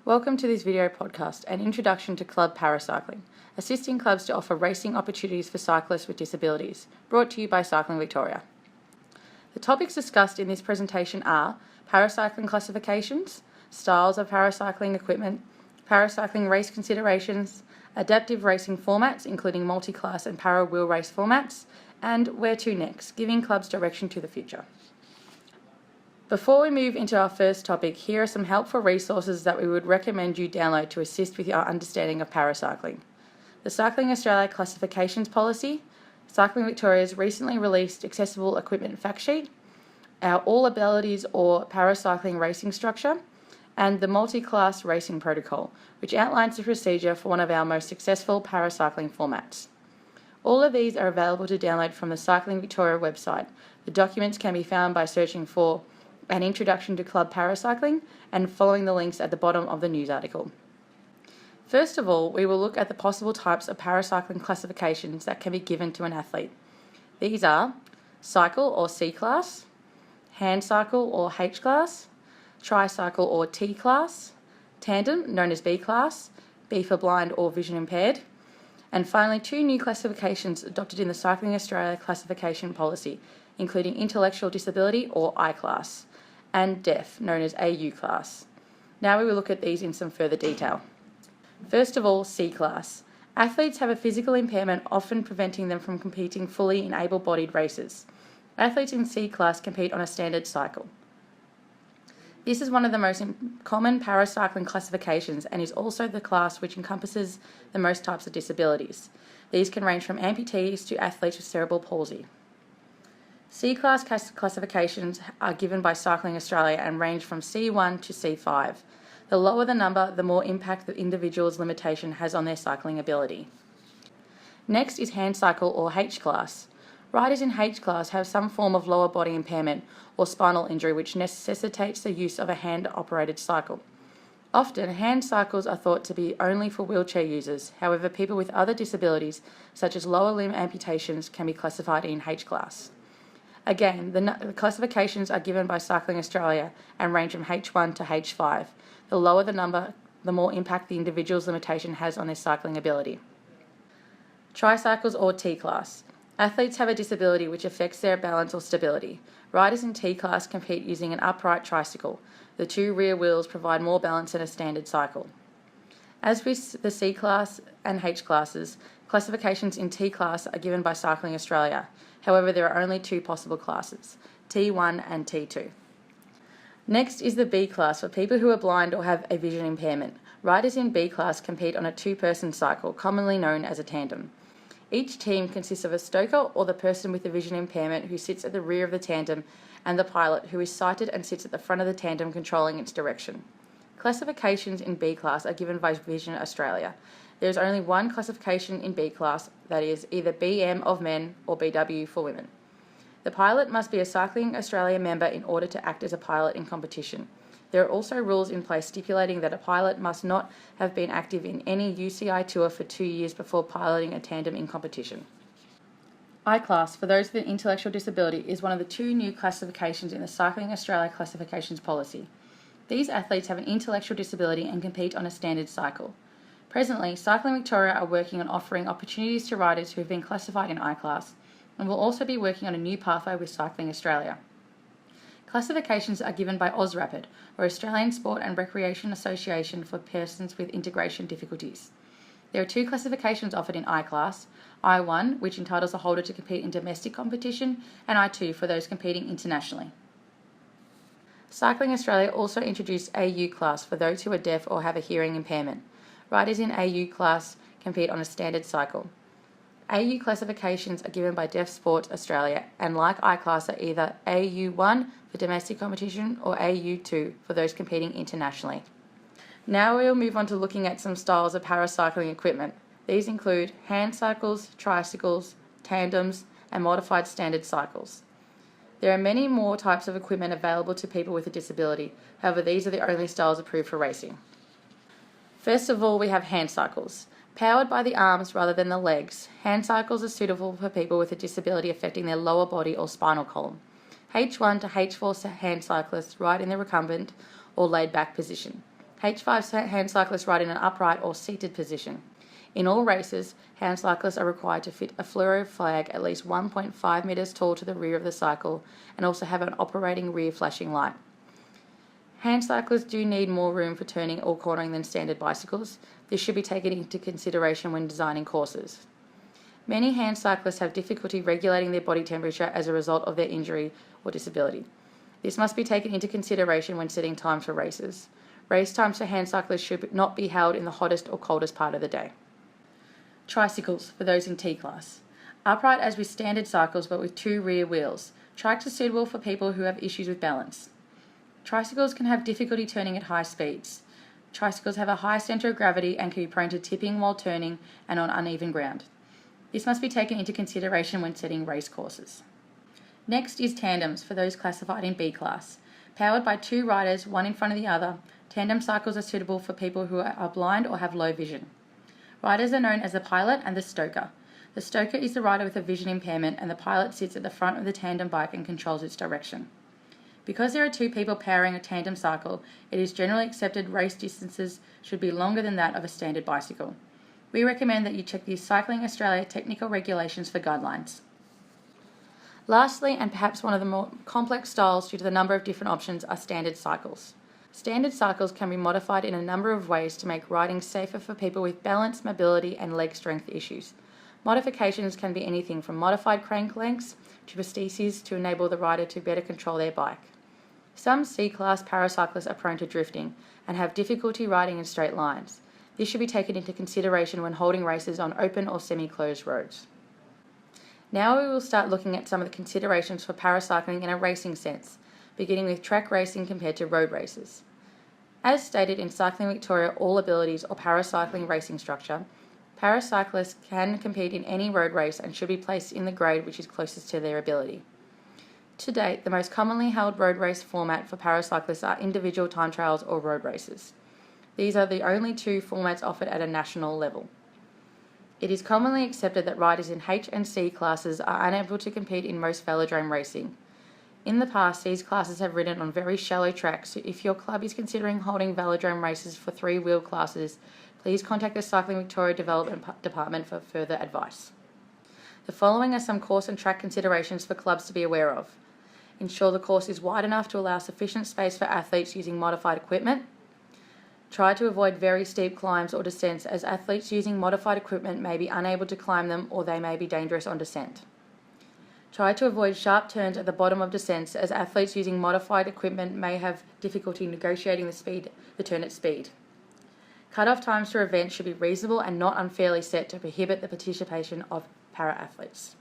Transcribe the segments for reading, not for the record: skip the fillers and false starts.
Welcome to this video podcast, an introduction to club paracycling, assisting clubs to offer racing opportunities for cyclists with disabilities, brought to you by Cycling Victoria. The topics discussed in this presentation are paracycling classifications, styles of paracycling equipment, paracycling race considerations, adaptive racing formats including multi-class and para-wheel race formats, and where to next, giving clubs direction to the future. Before we move into our first topic, here are some helpful resources that we would recommend you download to assist with your understanding of paracycling. The Cycling Australia Classifications Policy, Cycling Victoria's recently released Accessible Equipment Fact Sheet, our All Abilities or Paracycling Racing Structure, and the Multi-Class Racing Protocol, which outlines the procedure for one of our most successful paracycling formats. All of these are available to download from the Cycling Victoria website. The documents can be found by searching for an introduction to club paracycling and following the links at the bottom of the news article. First of all, we will look at the possible types of paracycling classifications that can be given to an athlete. These are cycle or C class, hand cycle or H class, tricycle or T class, tandem known as B class, B for blind or vision impaired, and finally two new classifications adopted in the Cycling Australia classification policy, including intellectual disability or I class, and deaf, known as AU class. Now we will look at these in some further detail. First of all, C class. Athletes have a physical impairment, often preventing them from competing fully in able-bodied races. Athletes in C class compete on a standard cycle. This is one of the most common paracycling classifications and is also the class which encompasses the most types of disabilities. These can range from amputees to athletes with cerebral palsy. C-class classifications are given by Cycling Australia and range from C1 to C5. The lower the number, the more impact the individual's limitation has on their cycling ability. Next is hand cycle or H-class. Riders in H-class have some form of lower body impairment or spinal injury which necessitates the use of a hand-operated cycle. Often, hand cycles are thought to be only for wheelchair users. However, people with other disabilities, such as lower limb amputations, can be classified in H-class. Again, the classifications are given by Cycling Australia and range from H1 to H5. The lower the number, the more impact the individual's limitation has on their cycling ability. Tricycles or T-class. Athletes have a disability which affects their balance or stability. Riders in T-class compete using an upright tricycle. The two rear wheels provide more balance than a standard cycle. As with the C-class and H-classes, classifications in T-class are given by Cycling Australia. However, there are only two possible classes, T1 and T2. Next is the B class for people who are blind or have a vision impairment. Riders in B class compete on a two-person cycle, commonly known as a tandem. Each team consists of a stoker or the person with the vision impairment who sits at the rear of the tandem and the pilot who is sighted and sits at the front of the tandem controlling its direction. Classifications in B class are given by Vision Australia. There is only one classification in B class, that is either BM of men or BW for women. The pilot must be a Cycling Australia member in order to act as a pilot in competition. There are also rules in place stipulating that a pilot must not have been active in any UCI tour for 2 years before piloting a tandem in competition. I class, for those with an intellectual disability, is one of the two new classifications in the Cycling Australia classifications policy. These athletes have an intellectual disability and compete on a standard cycle. Presently, Cycling Victoria are working on offering opportunities to riders who have been classified in I-class and will also be working on a new pathway with Cycling Australia. Classifications are given by AusRapid, or Australian Sport and Recreation Association for persons with integration difficulties. There are two classifications offered in I-class, I1, which entitles a holder to compete in domestic competition, and I2 for those competing internationally. Cycling Australia also introduced AU class for those who are deaf or have a hearing impairment. Riders in AU class compete on a standard cycle. AU classifications are given by Deaf Sport Australia and like I-class are either AU1 for domestic competition or AU2 for those competing internationally. Now we will move on to looking at some styles of paracycling equipment. These include hand cycles, tricycles, tandems, and modified standard cycles. There are many more types of equipment available to people with a disability. However, these are the only styles approved for racing. First of all, we have hand cycles. Powered by the arms rather than the legs, hand cycles are suitable for people with a disability affecting their lower body or spinal column. H1 to H4 hand cyclists ride in the recumbent or laid back position. H5 hand cyclists ride in an upright or seated position. In all races, hand cyclists are required to fit a fluoro flag at least 1.5 metres tall to the rear of the cycle and also have an operating rear flashing light. Hand cyclists do need more room for turning or cornering than standard bicycles. This should be taken into consideration when designing courses. Many hand cyclists have difficulty regulating their body temperature as a result of their injury or disability. This must be taken into consideration when setting times for races. Race times for hand cyclists should not be held in the hottest or coldest part of the day. Tricycles for those in T class. Upright as with standard cycles but with 2 rear wheels. Trikes are suitable for people who have issues with balance. Tricycles can have difficulty turning at high speeds. Tricycles have a high centre of gravity and can be prone to tipping while turning and on uneven ground. This must be taken into consideration when setting race courses. Next is tandems for those classified in B class. Powered by 2 riders, one in front of the other, tandem cycles are suitable for people who are blind or have low vision. Riders are known as the pilot and the stoker. The stoker is the rider with a vision impairment and the pilot sits at the front of the tandem bike and controls its direction. Because there are 2 people powering a tandem cycle, it is generally accepted race distances should be longer than that of a standard bicycle. We recommend that you check the Cycling Australia technical regulations for guidelines. Lastly, and perhaps one of the more complex styles due to the number of different options, are standard cycles. Standard cycles can be modified in a number of ways to make riding safer for people with balance, mobility and leg strength issues. Modifications can be anything from modified crank lengths to prostheses to enable the rider to better control their bike. Some C-class paracyclists are prone to drifting and have difficulty riding in straight lines. This should be taken into consideration when holding races on open or semi-closed roads. Now we will start looking at some of the considerations for paracycling in a racing sense, beginning with track racing compared to road races. As stated in Cycling Victoria All Abilities or Paracycling Racing Structure, paracyclists can compete in any road race and should be placed in the grade which is closest to their ability. To date, the most commonly held road race format for paracyclists are individual time trials or road races. These are the only 2 formats offered at a national level. It is commonly accepted that riders in H and C classes are unable to compete in most velodrome racing. In the past, these classes have ridden on very shallow tracks, so if your club is considering holding velodrome races for 3-wheel classes, please contact the Cycling Victoria Development Department for further advice. The following are some course and track considerations for clubs to be aware of. Ensure the course is wide enough to allow sufficient space for athletes using modified equipment. Try to avoid very steep climbs or descents, as athletes using modified equipment may be unable to climb them or they may be dangerous on descent. Try to avoid sharp turns at the bottom of descents, as athletes using modified equipment may have difficulty negotiating the turn at speed. Cut-off times for events should be reasonable and not unfairly set to prohibit the participation of para-athletes.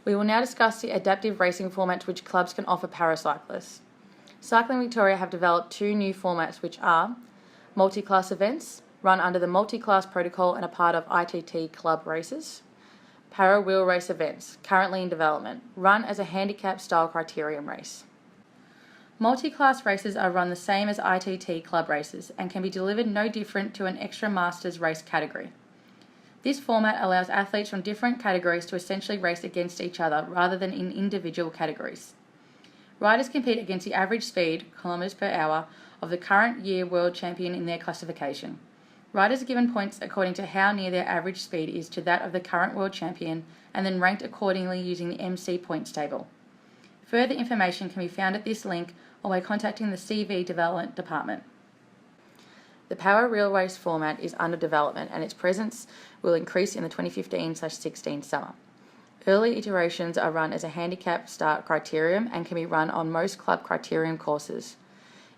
We will now discuss the adaptive racing formats which clubs can offer paracyclists. Cycling Victoria have developed 2 new formats which are multi-class events, run under the multi-class protocol and are part of ITT club races. Para-wheel race events, currently in development, run as a handicap-style criterium race. Multi-class races are run the same as ITT club races and can be delivered no different to an extra masters race category. This format allows athletes from different categories to essentially race against each other rather than in individual categories. Riders compete against the average speed, kilometres per hour, of the current year world champion in their classification. Riders are given points according to how near their average speed is to that of the current world champion and then ranked accordingly using the MC points table. Further information can be found at this link or by contacting the CV Development Department. The Power Reel Race format is under development and its presence will increase in the 2015/16 summer. Early iterations are run as a handicap start criterium and can be run on most club criterium courses.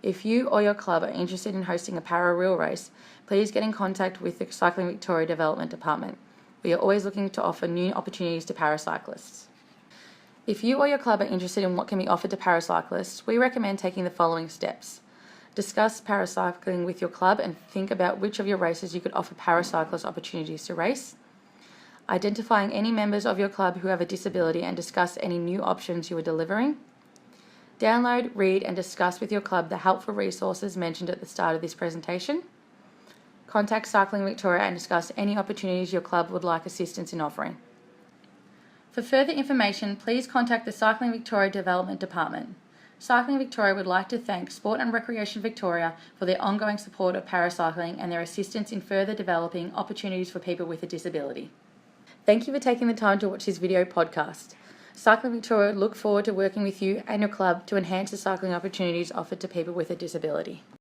If you or your club are interested in hosting a Power Reel race, please get in contact with the Cycling Victoria Development Department. We are always looking to offer new opportunities to paracyclists. If you or your club are interested in what can be offered to paracyclists, we recommend taking the following steps. Discuss paracycling with your club and think about which of your races you could offer paracyclists opportunities to race. Identifying any members of your club who have a disability and discuss any new options you are delivering. Download, read and discuss with your club the helpful resources mentioned at the start of this presentation. Contact Cycling Victoria and discuss any opportunities your club would like assistance in offering. For further information, please contact the Cycling Victoria Development Department. Cycling Victoria would like to thank Sport and Recreation Victoria for their ongoing support of paracycling and their assistance in further developing opportunities for people with a disability. Thank you for taking the time to watch this video podcast. Cycling Victoria look forward to working with you and your club to enhance the cycling opportunities offered to people with a disability.